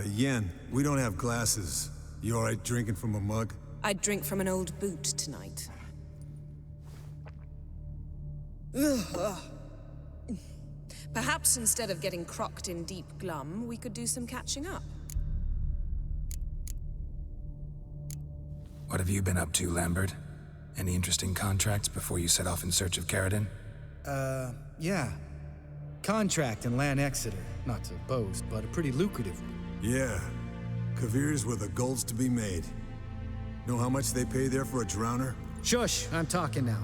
Yen, we don't have glasses. You alright drinking from a mug? I'd drink from an old boot tonight. Perhaps instead of getting crocked in deep glum, we could do some catching up. What have you been up to, Lambert? Any interesting contracts before you set off in search of Carradine? Yeah. Contract in Lan Exeter. Not to boast, but a pretty lucrative one. Yeah. Kavir's where the gold's to be made. Know how much they pay there for a drowner? Shush, I'm talking now.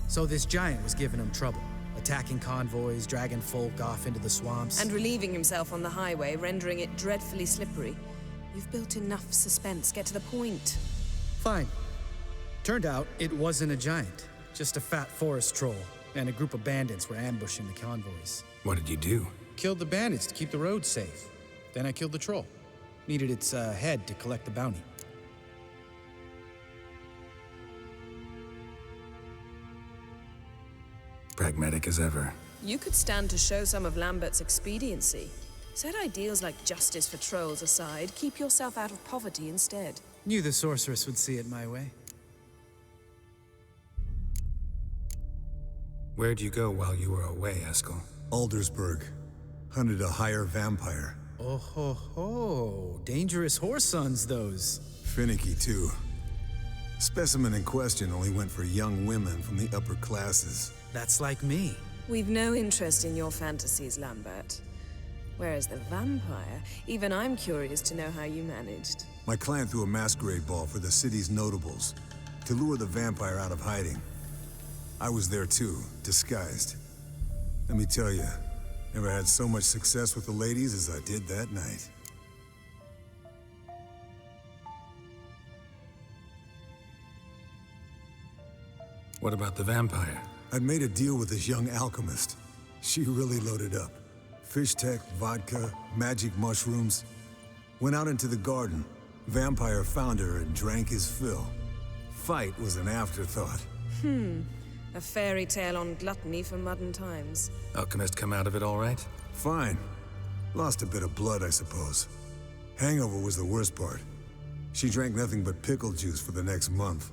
So this giant was giving him trouble. Attacking convoys, dragging folk off into the swamps. And relieving himself on the highway, rendering it dreadfully slippery. You've built enough suspense. Get to the point. Fine. Turned out it wasn't a giant. Just a fat forest troll. And a group of bandits were ambushing the convoys. What did you do? Killed the bandits to keep the roads safe. Then I killed the troll. Needed its head to collect the bounty. Pragmatic as ever. You could stand to show some of Lambert's expediency. Set ideals like justice for trolls aside, keep yourself out of poverty instead. Knew the sorceress would see it my way. Where'd you go while you were away, Eskel? Aldersburg. Hunted a higher vampire. Oh ho ho. Dangerous horse sons, those. Finicky, too. Specimen in question only went for young women from the upper classes. That's like me. We've no interest in your fantasies, Lambert. Whereas the vampire, even I'm curious to know how you managed. My clan threw a masquerade ball for the city's notables to lure the vampire out of hiding. I was there too, disguised. Let me tell you, never had so much success with the ladies as I did that night. What about the vampire? I'd made a deal with this young alchemist. She really loaded up. Fish tech, vodka, magic mushrooms. Went out into the garden. Vampire found her and drank his fill. Fight was an afterthought. A fairy tale on gluttony for modern times. Alchemist come out of it all right? Fine. Lost a bit of blood, I suppose. Hangover was the worst part. She drank nothing but pickle juice for the next month.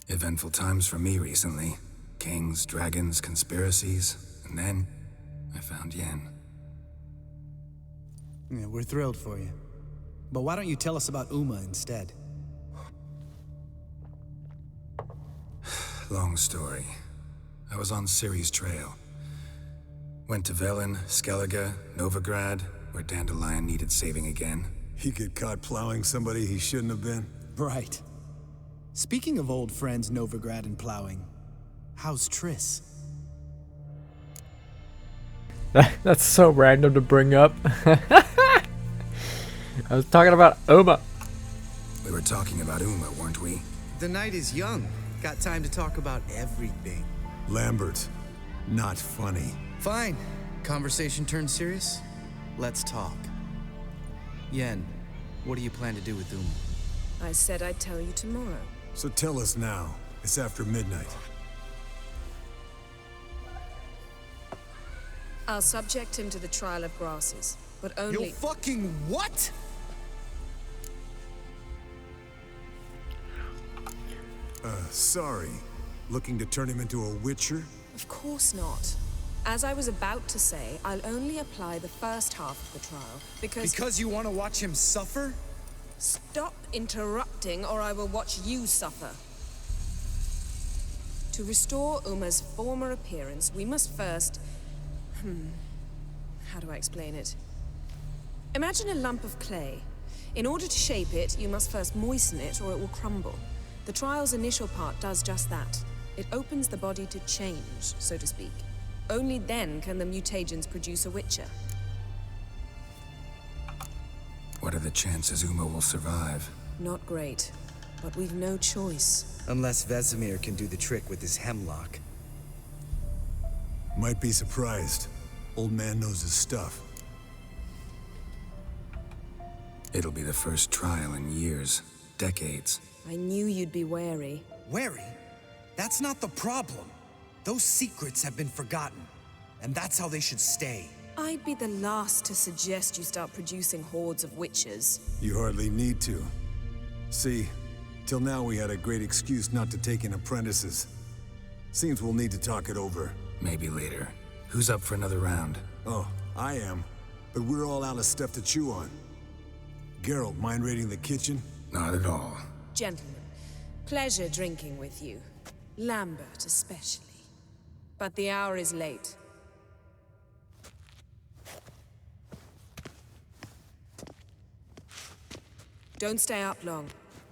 Eventful times for me recently. Kings, dragons, conspiracies, and then I found Yen. Yeah, we're thrilled for you. But why don't you tell us about Uma instead? Long story. I was on Ciri's trail. Went to Velen, Skellige, Novigrad, where Dandelion needed saving again. He get caught plowing somebody he shouldn't have been? Right. Speaking of old friends Novigrad and plowing, how's Triss? That's so random to bring up. I was talking about Uma. We were talking about Uma, weren't we? The night is young. Got time to talk about everything. Lambert, not funny. Fine. Conversation turned serious? Let's talk. Yen, what do you plan to do with Uma? I said I'd tell you tomorrow. So tell us now. It's after midnight. I'll subject him to the trial of grasses, but only— You'll fucking what? Sorry. Looking to turn him into a witcher? Of course not. As I was about to say, I'll only apply the first half of the trial, because— Because you want to watch him suffer? Stop interrupting, or I will watch you suffer. To restore Uma's former appearance, we must first— how do I explain it? Imagine a lump of clay. In order to shape it, you must first moisten it, or it will crumble. The trial's initial part does just that. It opens the body to change, so to speak. Only then can the mutagens produce a witcher. What are the chances Uma will survive? Not great, but we've no choice. Unless Vesemir can do the trick with his hemlock. Might be surprised. Old man knows his stuff. It'll be the first trial in years, decades. I knew you'd be wary. Wary? That's not the problem. Those secrets have been forgotten, and that's how they should stay. I'd be the last to suggest you start producing hordes of witches. You hardly need to. See, till now we had a great excuse not to take in apprentices. Seems we'll need to talk it over. Maybe later. Who's up for another round? Oh, I am. But we're all out of stuff to chew on. Geralt, mind raiding the kitchen? Not at all. Gentlemen, pleasure drinking with you. Lambert especially. But the hour is late. Don't stay up long.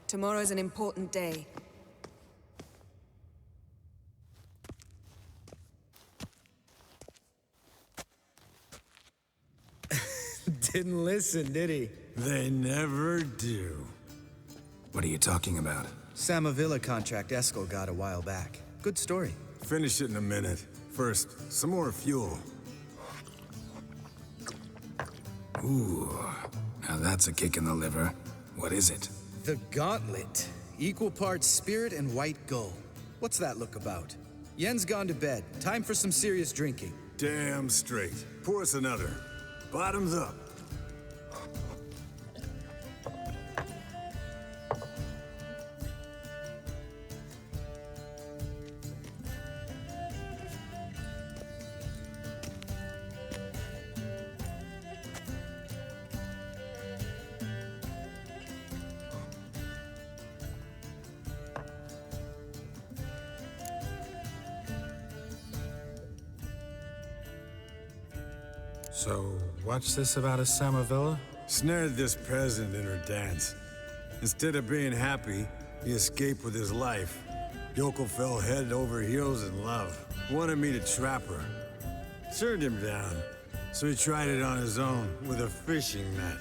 Tomorrow's an important day. Didn't listen, did he? They never do. What are you talking about? Samavilla contract Eskel got a while back. Good story. Finish it in a minute. First, some more fuel. Ooh, now that's a kick in the liver. What is it? The Gauntlet. Equal parts spirit and white gull. What's that look about? Yen's gone to bed. Time for some serious drinking. Damn straight. Pour us another. Bottoms up. So, what's this about a Samavilla? Snared this peasant in her dance. Instead of being happy, he escaped with his life. Yoko fell head over heels in love. Wanted me to trap her. Turned him down. So he tried it on his own with a fishing net.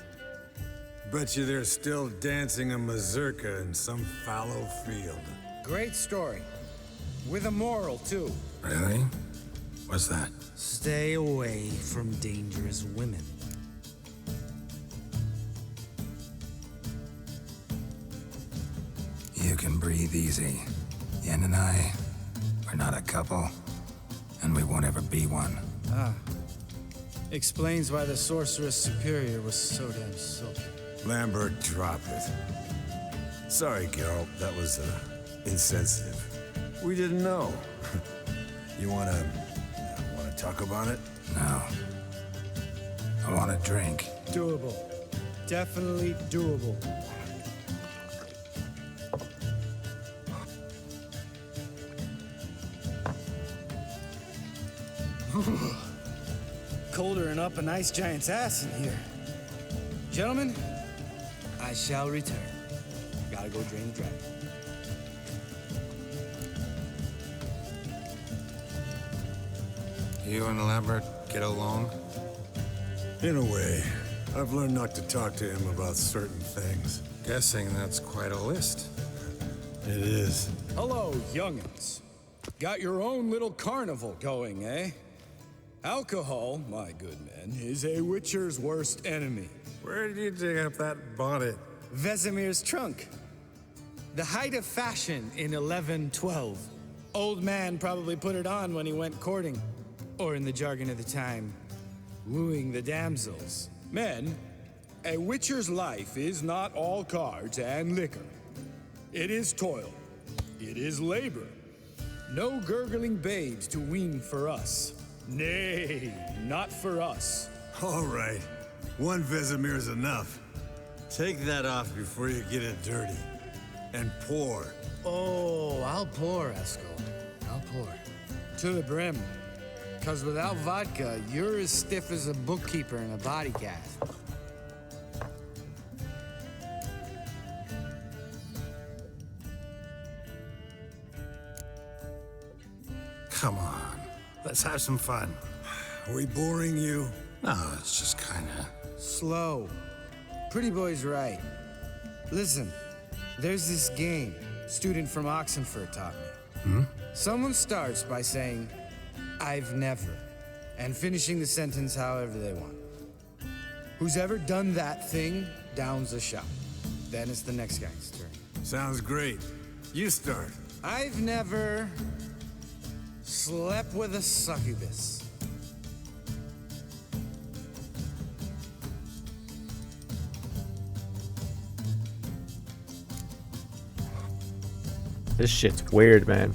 Bet you they're still dancing a mazurka in some fallow field. Great story. With a moral, too. Really? What's that? Stay away from dangerous women. You can breathe easy. Yen and I, we're not a couple, and we won't ever be one. Explains why the Sorceress Superior was so damn silky. Lambert, drop it. Sorry, Geralt, that was, insensitive. We didn't know. You wanna talk about it? No. I want a drink. Doable. Definitely doable. Colder than up a nice giant's ass in here. Gentlemen, I shall return. Gotta go drain the dragon. You and Lambert get along? In a way. I've learned not to talk to him about certain things. Guessing that's quite a list. It is. Hello, young'uns. Got your own little carnival going, eh? Alcohol, my good men, is a witcher's worst enemy. Where did you dig up that bonnet? Vesemir's trunk. The height of fashion in 1112. Old man probably put it on when he went courting. Or in the jargon of the time, wooing the damsels. Men, a witcher's life is not all cards and liquor. It is toil. It is labor. No gurgling babes to wean for us. Nay, not for us. All right. One Vesemir's enough. Take that off before you get it dirty. And pour. Oh, I'll pour, Eskel. I'll pour. To the brim. 'Cause without vodka, you're as stiff as a bookkeeper in a body cast. Come on. Let's have some fun. Are we boring you? No, it's just kinda... Slow. Pretty boy's right. Listen, there's this game student from Oxenford taught me. Someone starts by saying, I've never, and finishing the sentence however they want. Who's ever done that thing downs a shot. Then it's the next guy's turn. Sounds great. You start. I've never slept with a succubus. This shit's weird, man.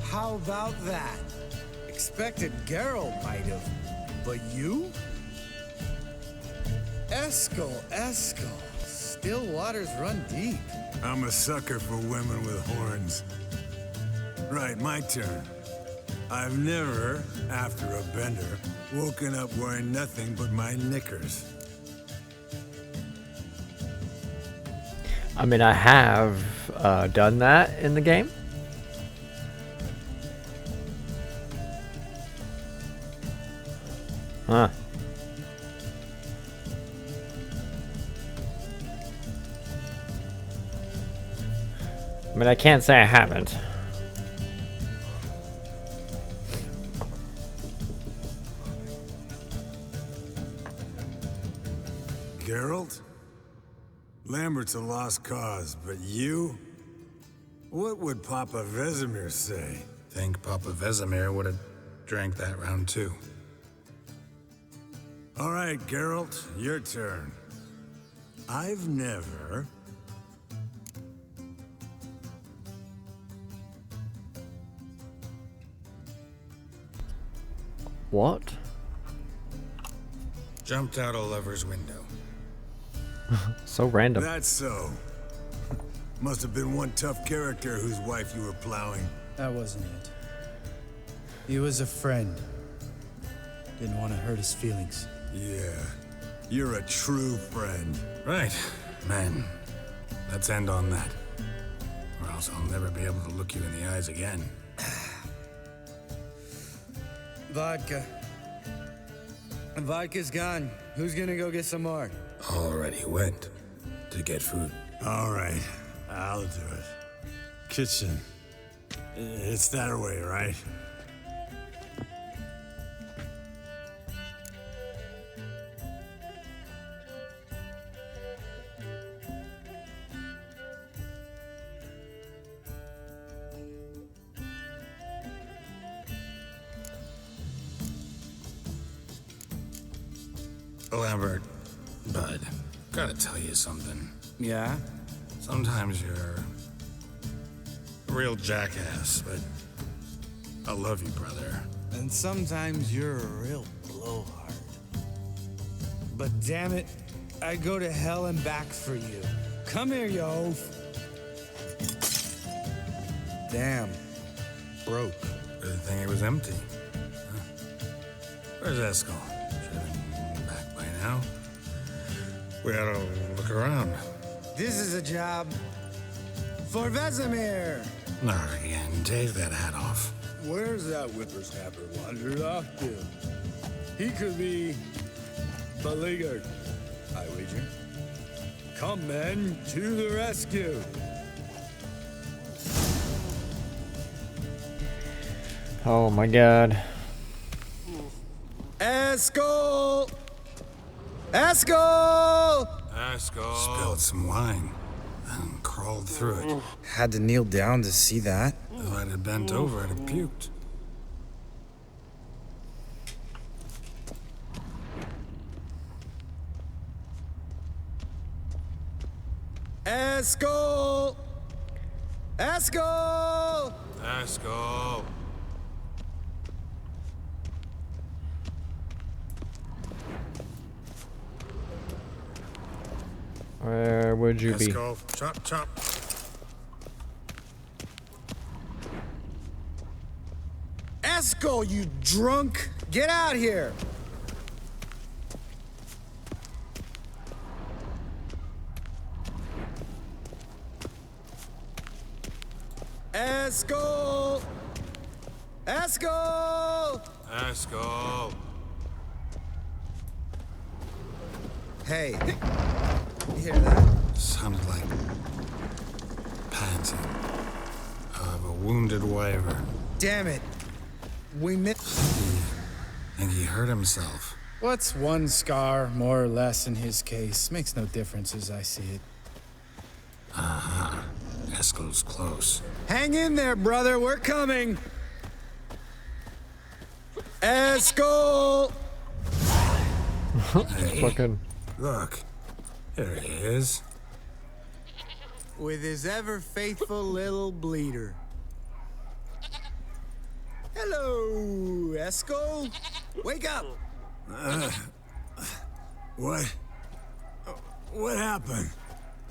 How about that? Expected Geralt might have, but you? Eskel. Still waters run deep. I'm a sucker for women with horns. Right, my turn. I've never, after a bender, woken up wearing nothing but my knickers. I mean, I have done that in the game. Huh. I mean, I can't say I haven't. Geralt? Lambert's a lost cause, but you? What would Papa Vesemir say? Think Papa Vesemir would have drank that round too. All right, Geralt, your turn. I've never... What? Jumped out a lover's window. So random. That's so. Must have been one tough character whose wife you were plowing. That wasn't it. He was a friend. Didn't want to hurt his feelings. Yeah, you're a true friend. Right, men. Let's end on that. Or else I'll never be able to look you in the eyes again. Vodka. Vodka's gone. Who's gonna go get some more? Already went to get food. All right, I'll do it. Kitchen. It's that way, right? Lambert, bud, gotta tell you something. Yeah? Sometimes you're a real jackass, but I love you, brother. And sometimes you're a real blowhard. But damn it, I'd go to hell and back for you. Come here, you oaf. Damn. Broke. Good thing it was empty. Huh. Where's Eskel? Should have been back by now. We ought to look around. This is a job for Vesemir. Not again. Take that hat off. Where's that whippersnapper wandered off to? He could be beleaguered, I wager. Come, men, to the rescue. Oh my god. Eskel! Eskel! Eskel spilled some wine and crawled through it. Had to kneel down to see that. If I'd have bent over, I'd have puked. Eskel! Eskel! Eskel! Where would you be? Eskel, chop, chop. Eskel, you drunk! Get out here! Eskel! Eskel! Eskel! Hey, you hear that? Sounded like panting of a wounded wyvern. Damn it. We missed. And he hurt himself. What's one scar, more or less, in his case? Makes no difference as I see it. Uh-huh. Eskel's close. Hang in there, brother. We're coming. Eskel! Hey, Fucking. look. There he is. with his ever-faithful little bleeder. Hello, Esco. Wake up! What? What happened?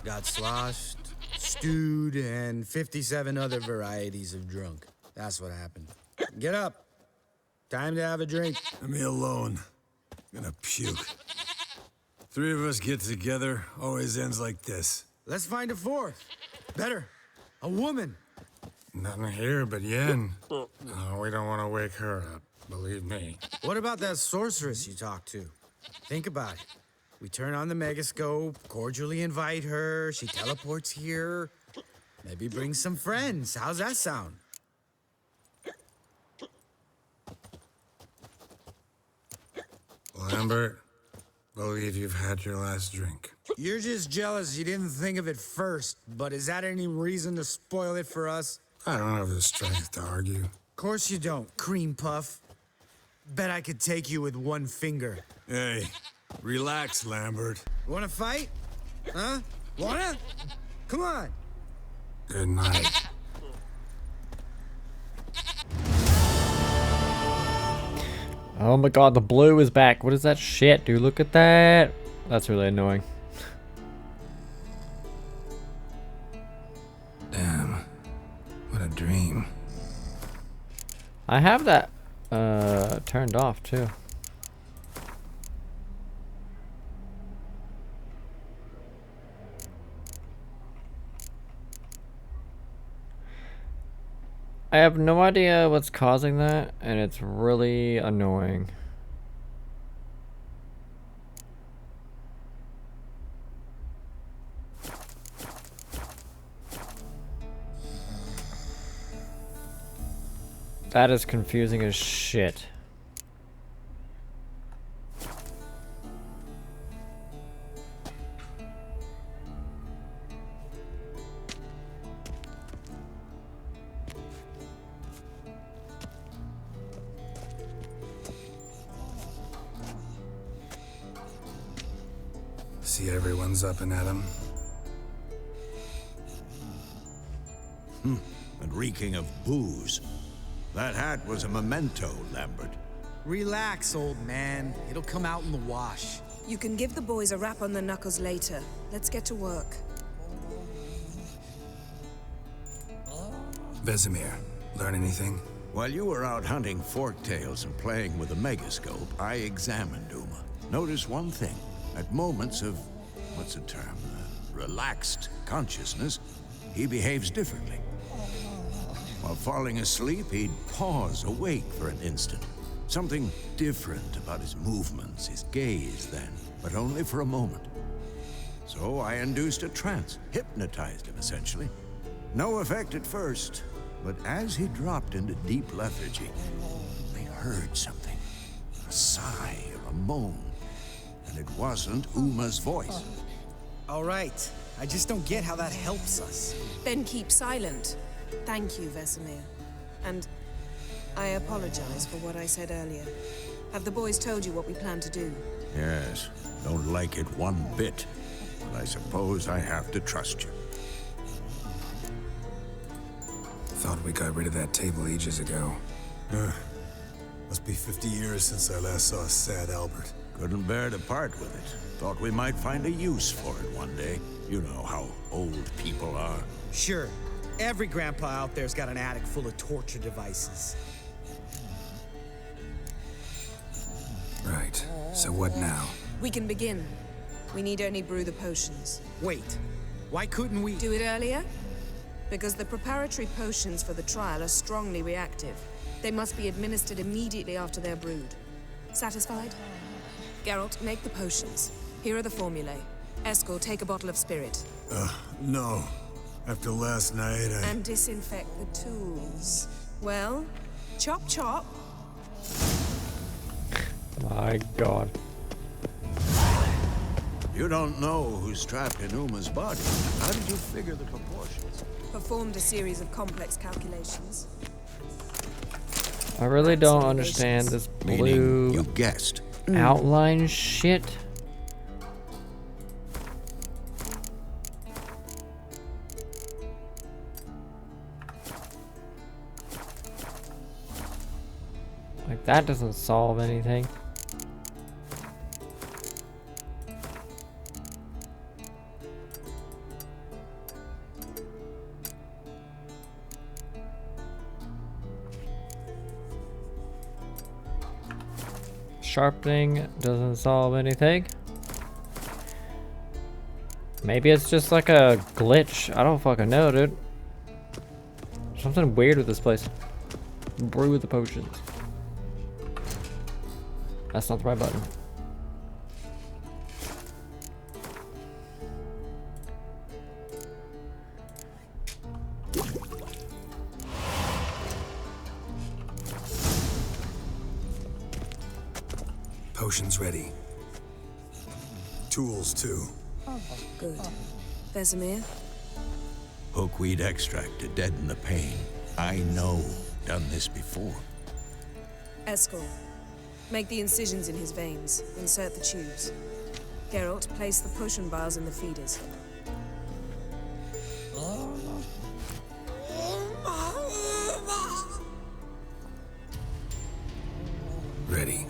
Got sloshed, stewed, and 57 other varieties of drunk. That's what happened. Get up. Time to have a drink. Leave me alone. I'm gonna puke. Three of us get together, always ends like this. Let's find a fourth. Better, a woman. Nothing here but Yen. Oh, we don't want to wake her up, believe me. What about that sorceress you talked to? Think about it. We turn on the megascope, cordially invite her, she teleports here. Maybe bring some friends. How's that sound? Lambert, believe you've had your last drink. You're just jealous you didn't think of it first, but is that any reason to spoil it for us? I don't have the strength to argue. Of course you don't, cream puff. Bet I could take you with one finger. Hey, relax, Lambert. Wanna fight? Huh? Wanna? Come on. Good night. Oh my god, the blue is back. What is that shit, dude? Look at that. That's really annoying. Damn. What a dream. I have that turned off too. I have no idea what's causing that, and it's really annoying. That is confusing as shit. See everyone's up and at 'em. And reeking of booze. That hat was a memento, Lambert. Relax, old man. It'll come out in the wash. You can give the boys a rap on the knuckles later. Let's get to work. Vesemir, learn anything? While you were out hunting forktails and playing with a megascope, I examined Uma. Notice one thing. At moments of, what's the term, relaxed consciousness, he behaves differently. While falling asleep, he'd pause awake for an instant. Something different about his movements, his gaze then, but only for a moment. So I induced a trance, hypnotized him essentially. No effect at first, but as he dropped into deep lethargy, I heard something. A sigh or a moan. And it wasn't Uma's voice. All right. I just don't get how that helps us. Then keep silent. Thank you, Vesemir. And I apologize for what I said earlier. Have the boys told you what we plan to do? Yes, don't like it one bit. But I suppose I have to trust you. Thought we got rid of that table ages ago. Must be 50 years since I last saw sad Albert. Couldn't bear to part with it. Thought we might find a use for it one day. You know how old people are. Sure. Every grandpa out there's got an attic full of torture devices. Right. So what now? We can begin. We need only brew the potions. Wait. Why couldn't we Do it earlier? Because the preparatory potions for the trial are strongly reactive. They must be administered immediately after they're brewed. Satisfied? Geralt, make the potions. Here are the formulae. Eskel, take a bottle of spirit. No. After last night, And disinfect the tools. Well, chop chop. My god. You don't know who's trapped in Uma's body. How did you figure the proportions? Performed a series of complex calculations. I really don't understand this Meaning, blue you guessed. outline shit. Like, that doesn't solve anything. Sharpening doesn't solve anything. Maybe it's just like a glitch. I don't fucking know, dude. Something weird with this place. Brew the potions. That's not the right button. Potions ready. Tools, too. Good. Vesemir? Hookweed extract to deaden the pain. I know. Done this before. Eskel. Make the incisions in his veins. Insert the tubes. Geralt, place the potion vials in the feeders. Ready.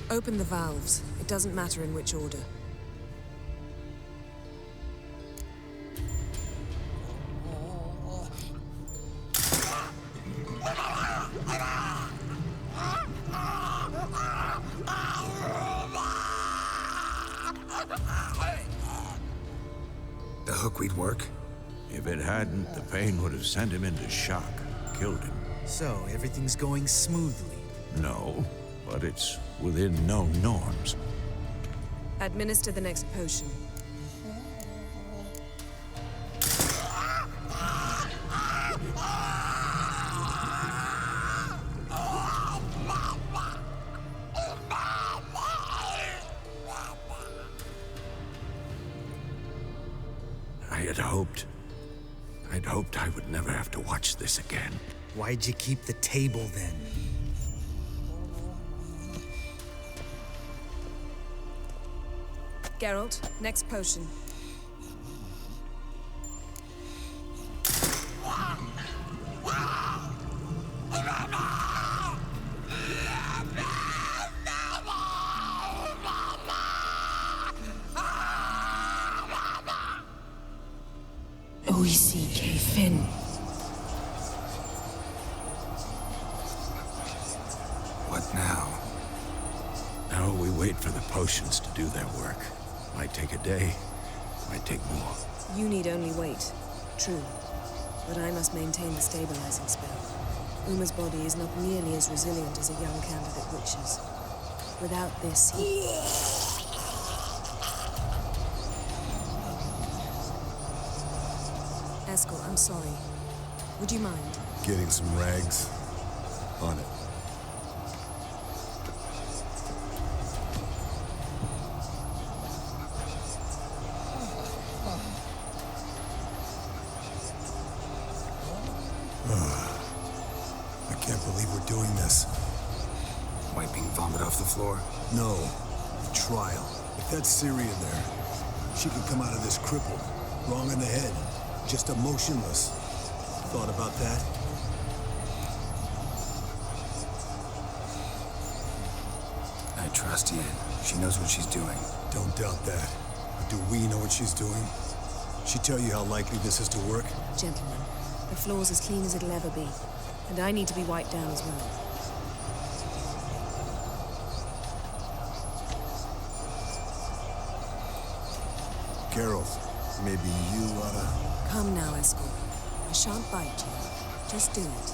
Open the valves. It doesn't matter in which order. The hookweed work? If it hadn't, the pain would have sent him into shock, killed him. So, everything's going smoothly. No, but it's within known norms. Administer the next potion. I'd hoped I would never have to watch this again. Why'd you keep the table then? Geralt, next potion. Fin. What now? Now we wait for the potions to do their work. Might take a day, might take more. You need only wait. True. But I must maintain the stabilizing spell. Uma's body is not nearly as resilient as a young candidate witch's. Without this, he... Eskel, I'm sorry. Would you mind? Getting some rags. On it. I can't believe we're doing this. Wiping vomit off the floor? No. Trial. If that's Ciri in there, she could come out of this crippled, wrong in the head, just emotionless. Thought about that? I trust Yen. She knows what she's doing. Don't doubt that. But do we know what she's doing? She tell you how likely this is to work? Gentlemen, the floor's as clean as it'll ever be. And I need to be wiped down as well. Geralt, maybe you oughta... Come now, Eskel. I shan't bite you. Just do it.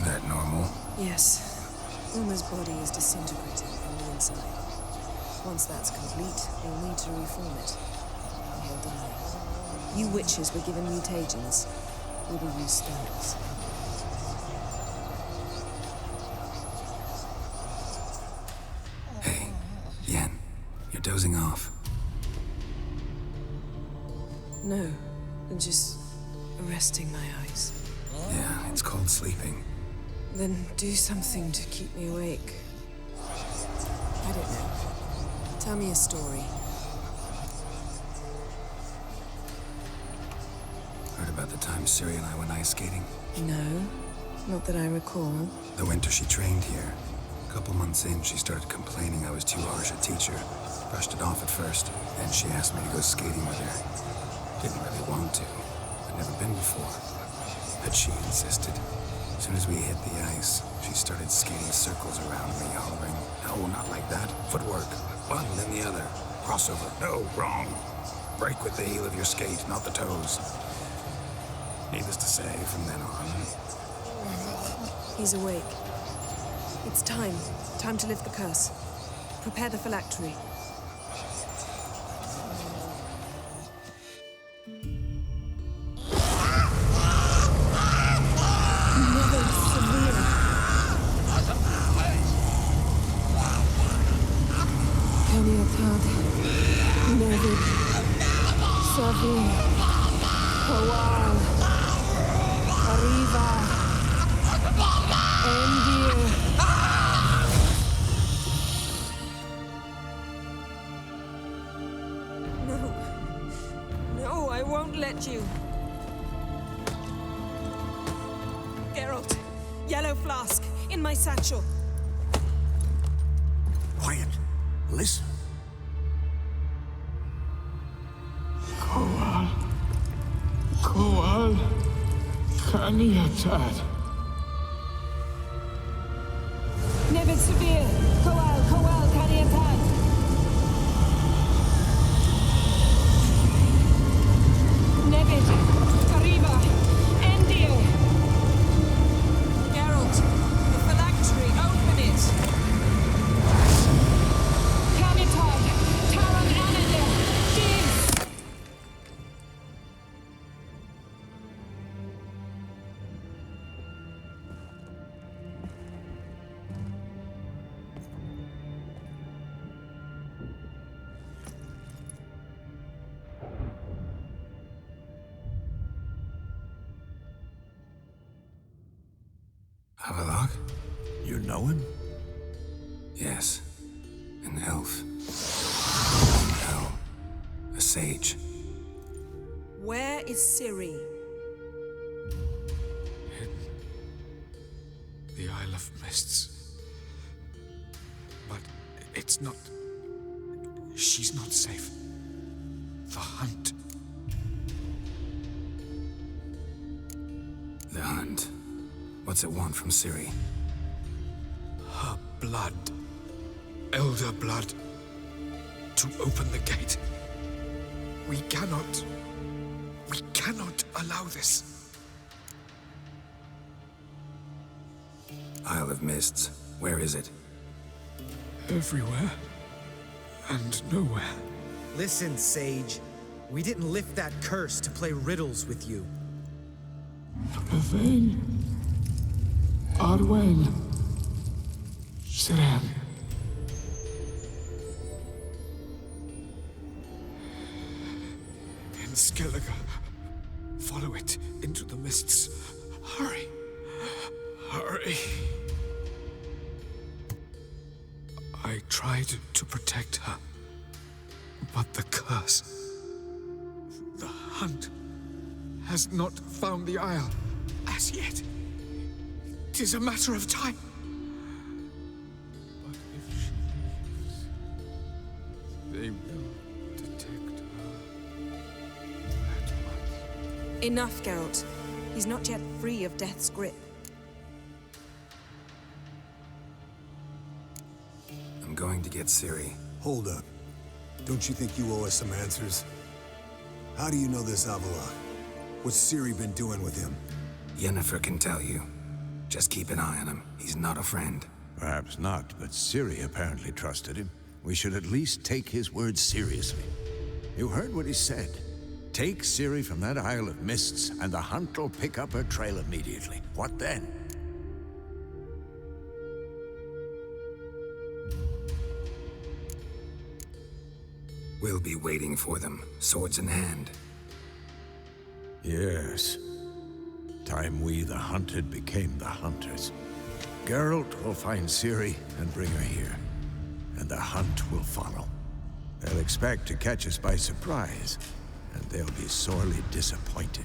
That normal? Yes. Uma's body is disintegrating from the inside. Once that's complete, we'll need to reform it. And he'll die. You witches were given mutagens. We will use stones. Hey, Yen, you're dozing off. No, I'm just resting my eyes. Yeah, it's called sleeping. Then do something to keep me awake. I don't know. Tell me a story. Heard about the time Siri and I went ice skating? No, not that I recall. The winter she trained here. A couple months in, she started complaining I was too harsh a teacher. Brushed it off at first, then she asked me to go skating with her. Didn't really want to. I'd never been before. But she insisted. As soon as we hit the ice, she started skating circles around me, hollering, "No, not like that. Footwork. One, then the other. Crossover. No, wrong. Break with the heel of your skate, not the toes." Needless to say, from then on... He's awake. It's time. Time to lift the curse. Prepare the phylactery. No, I won't let you. Geralt, yellow flask, in my satchel. Quiet. Listen. Koal Kaniatad. Nevid Severe, Koal Kaniatad. Nevid, Arriba, Endir. Geralt, the phylactery, open it. Kanitad, Taran Anadir, Div. Avalok? You know him? Yes. An elf. From hell. A sage. Where is Ciri? The Isle of Mists. But it's not... She's not safe. The hunt. The hunt. What's it want from Ciri? Her blood. Elder blood. To open the gate. We cannot allow this. Isle of Mists. Where is it? Everywhere. And nowhere. Listen, Sage. We didn't lift that curse to play riddles with you. Yvain. Arwen. Siren. In Skellige. Follow it into the mists. Hurry. Hurry. I tried to protect her. But the curse. The hunt has not found the Isle as yet. 'Tis a matter of time. But if she lives, they will detect her at once. Enough, Geralt. He's not yet free of death's grip. I'm going to get Ciri. Hold up. Don't you think you owe us some answers? How do you know this Avalok? What's Ciri been doing with him? Yennefer can tell you. Just keep an eye on him. He's not a friend. Perhaps not, but Ciri apparently trusted him. We should at least take his words seriously. You heard what he said. Take Ciri from that Isle of Mists, and the hunt will pick up her trail immediately. What then? We'll be waiting for them, swords in hand. Yes. Time we, the hunted, became the hunters. Geralt will find Ciri and bring her here, and the hunt will follow. They'll expect to catch us by surprise, and they'll be sorely disappointed.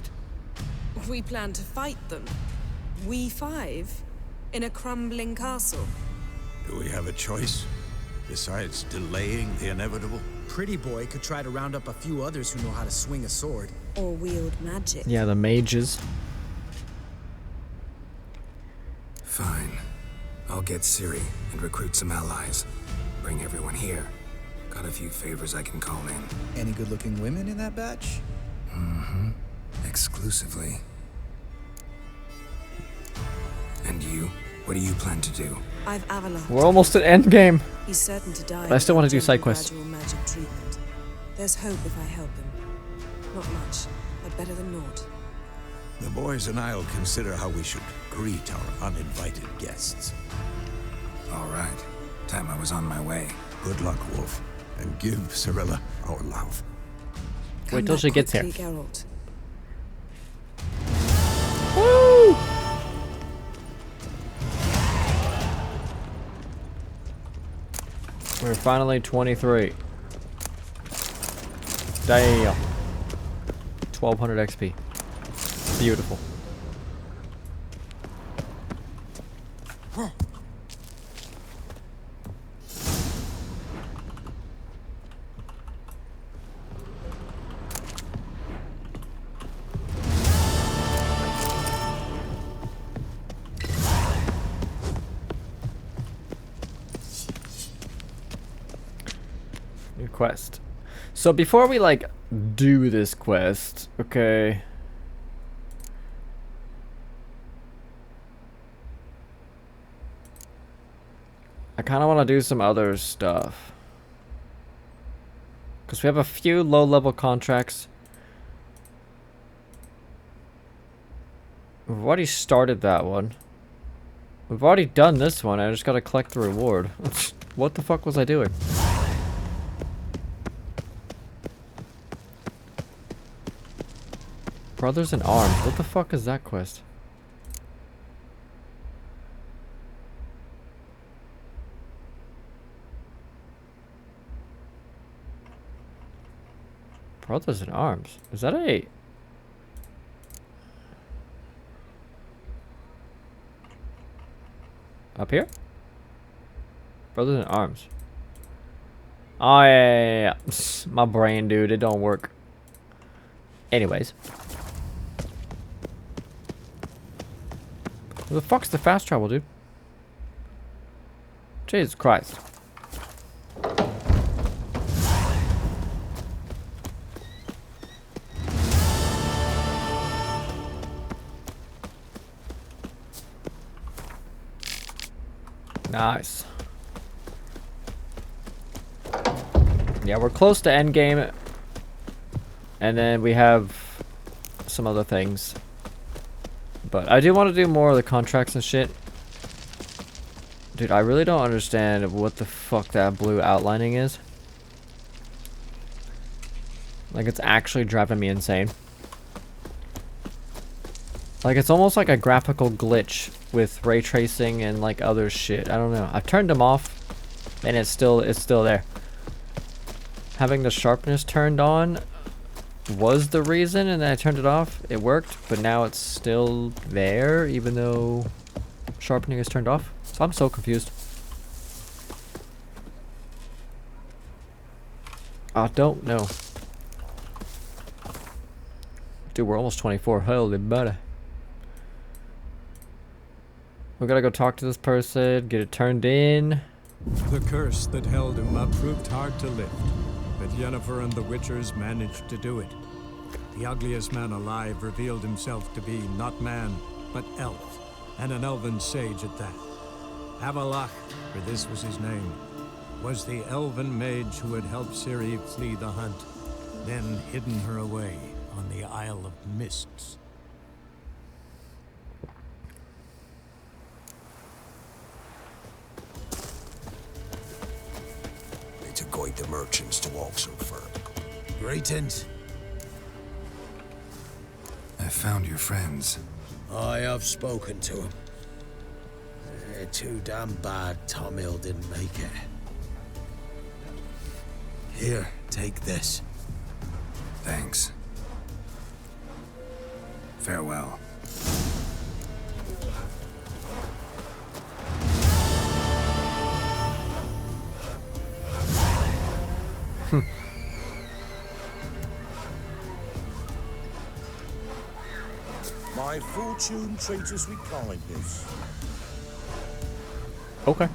We plan to fight them. We five? In a crumbling castle? Do we have a choice, besides delaying the inevitable? Pretty boy could try to round up a few others who know how to swing a sword. Or wield magic. Yeah, the mages. Fine. I'll get Ciri and recruit some allies. Bring everyone here. Got a few favors I can call in. Any good-looking women in that batch? Mm-hmm. Exclusively. And you? What do you plan to do? I've Avalon. We're almost at endgame. He's certain to die. But I still want to do without side quests. gradual magic treatment. There's hope if I help him. Not much, but better than naught. The boys and I'll consider how we should greet our uninvited guests. All right. Time I was on my way. Good luck, Wolf, and give Cirilla our love. Wait till she gets here. Quickly, Geralt. Woo! We're finally 23. Damn. 1200 XP. Beautiful. New quest. So before we like do this quest, okay. I kind of want to do some other stuff. Because we have a few low-level contracts. We've already started that one. We've already done this one. I just got to collect the reward. What the fuck was I doing? Brothers in Arms. What the fuck is that quest? Brothers in Arms. Is that a... Up here? Brothers in Arms. Oh, yeah. My brain, dude. It don't work. Anyways. Where the fuck's the fast travel, dude? Jesus Christ. Nice. Yeah, we're close to endgame. And then we have some other things. But I do want to do more of the contracts and shit. Dude, I really don't understand what the fuck that blue outlining is. Like, it's actually driving me insane. Like, it's almost like a graphical glitch with ray tracing and like other shit. I don't know. I've turned them off and it's still there. Having the sharpness turned on was the reason, and then I turned it off. It worked, but now it's still there even though sharpening is turned off. So I'm so confused. I don't know. Dude, we're almost 24. Holy buddy. We gotta go talk to this person, get it turned in. The curse that held Uma proved hard to lift, but Yennefer and the Witchers managed to do it. The ugliest man alive revealed himself to be not man, but elf, and an elven sage at that. Avalach, for this was his name, was the elven mage who had helped Ciri flee the hunt, then hidden her away on the Isle of Mists. They took the merchants to walk so far. Greetings. I found your friends. I have spoken to them. They're too damn bad Tom Hill didn't make it. Here, take this. Thanks. Farewell. My fortune treats us with kindness. Okay.